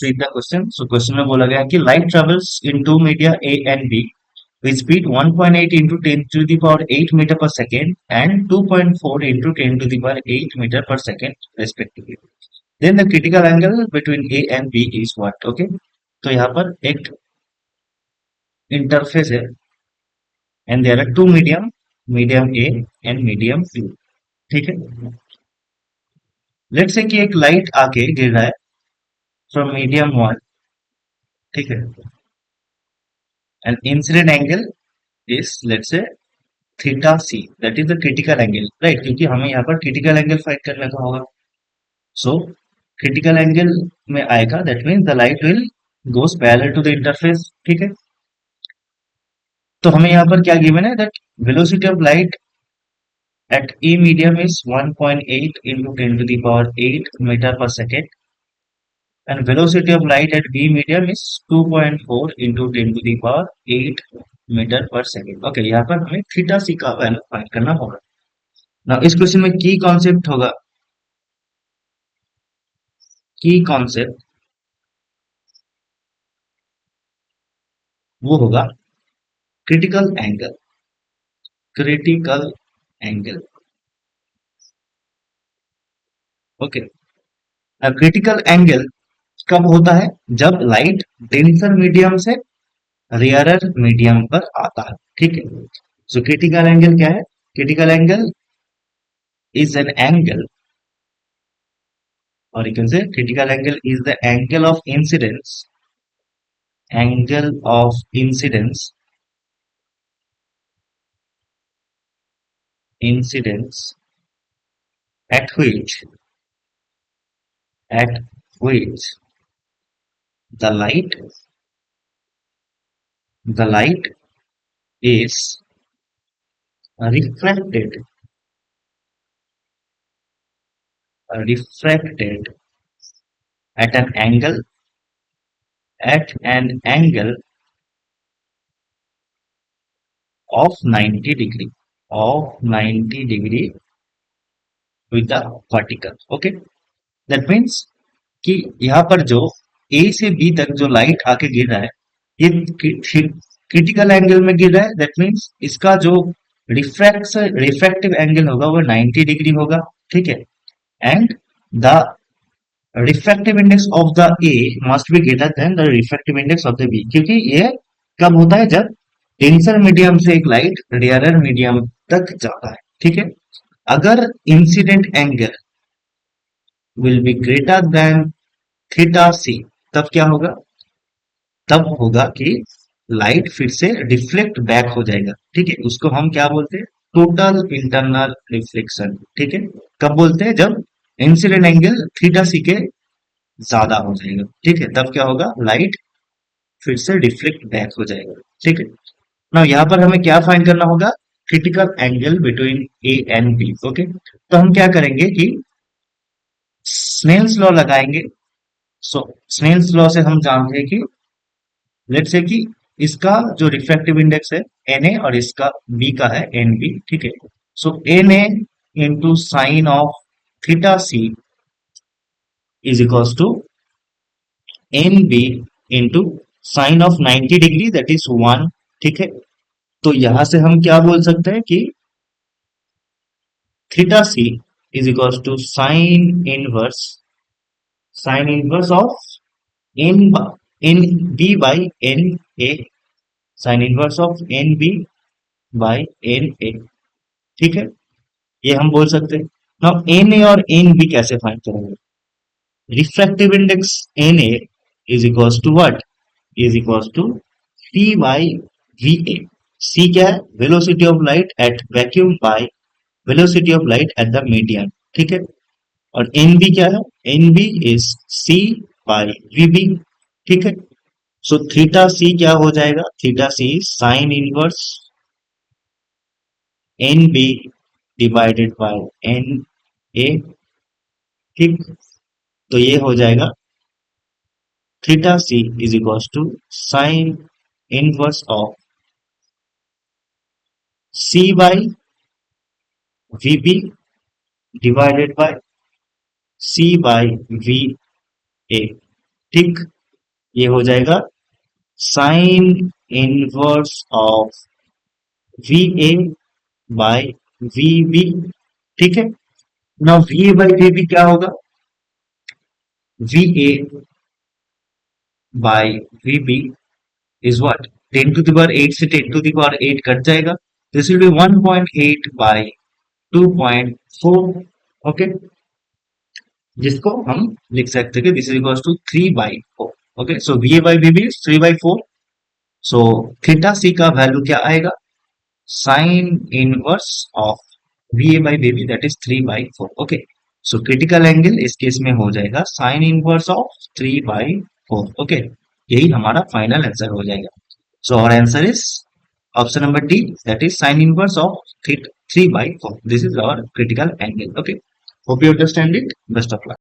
read the question. So question में बोला गया है कि light travels in two media A and B with speed 1.8 into 10 to the power 8 meter per second and 2.4 into 10 to the power 8 meter per second respectively. Then the critical angle between A and B is what? Okay. तो यहाँ पर एक interface है and there are two medium, medium A and medium B. ठीक है. Let's say कि एक light आके गिर रहा है फ्रॉम मीडियम वन. ठीक है. And incident angle is let's say theta C, that is the critical angle, right, क्योंकि हमें यहाँ पर क्रिटिकल एंगल फाइंड करने का होगा. सो क्रिटिकल एंगल में आएगा that means the light will goes parallel to the interface. ठीक है. तो हमें यहाँ पर क्या गिवन है that velocity of light at E medium is 1.8 into 10 to the power 8 meter per second and velocity of light at B medium is 2.4 into 10 to the power 8 metre पर second. Okay, यहाँ पर हमें theta C का value find करना होगा. ना इस question में की कॉन्सेप्ट होगा, की कॉन्सेप्ट वो होगा critical angle. Critical angle. Okay. अब क्रिटिकल एंगल कब होता है? जब लाइट डेंसर मीडियम से रेयरर मीडियम पर आता है. ठीक है. सो क्रिटिकल एंगल क्या है? Critical angle is an angle, or you can say critical angle is the angle of incidence, angle of incidence, incidence at which the light is refracted at an angle of 90 degree with the vertical. Okay, that means कि यहाँ पर जो A से B तक जो light आके गिर रहा है ये क्रिटिकल एंगल में गिर रहा है. दैट मीन्स इसका जो रिफ्रैक्टिव एंगल होगा वो 90 डिग्री होगा. ठीक है. And the refractive index of the A must be greater then the refractive index of the B, क्योंकि ये कब होता है? जब डेंसर मीडियम से एक लाइट रेयरर मीडियम तक जाता है. ठीक है. अगर incident angle will be greater than theta C, तब क्या होगा? तब होगा कि लाइट फिर से रिफ्लेक्ट बैक हो जाएगा. ठीक है. उसको हम क्या बोलते हैं? Total internal reflection. ठीक है. कब बोलते हैं? जब इंसिडेंट एंगल थीटा सी के ज्यादा हो जाएगा. ठीक है. तब क्या होगा? लाइट फिर से रिफ्लेक्ट बैक हो जाएगा. ठीक है. ना यहाँ पर हमें क्या फाइंड करना होगा? Critical angle between A and B. Okay. तो हम क्या करेंगे कि स्नेल्स लॉ लगाएंगे. सो स्नेल्स लॉ से हम जानते हैं कि लेट्स से कि इसका जो रिफ्रैक्टिव इंडेक्स है Na और इसका B का है Nb. ठीक है. So Na into sine of theta C is equals to Nb into sine of 90 degree, that is 1. ठीक है. तो यहां से हम क्या बोल सकते हैं कि theta C is equals to sine inverse of N B by N A, sine inverse of N B by N A. ठीक है. ये हम बोल सकते हैं. नाउ एन ए और एन बी कैसे फाइंड करेंगे? Refractive index N A is equals to what? Is equals to C by V A. C क्या है? Velocity of light at vacuum by velocity of light at the medium. ठीक है. और N B क्या है? N B is C by V B. ठीक है. So theta C क्या हो जाएगा? Theta C sine inverse N B divided by N A. ठीक. तो ये हो जाएगा theta C is equals to sine inverse of C by V B divided by C by V A. ठीक, ये हो जाएगा sine inverse of V A by V B. ठीक है, ना V A by V B क्या होगा, V A by V B is what, 10 to the power 8 से 10 to the power 8 कट जाएगा, this will be 1.8 by 2.4। Okay, जिसको हम लिख सकते हैं this is equal to 3/4। Okay, so V A by B B 3/4। So theta C का value क्या आएगा, sine inverse of V A by B B that is 3/4। Okay, so critical angle इस case में हो जाएगा साइन इनवर्स ऑफ 3/4। ओके, यही हमारा final answer हो जाएगा। So our answer is option number D, that is sine inverse of 3/4. This is our critical angle. Okay. Hope you understand it. Best of luck.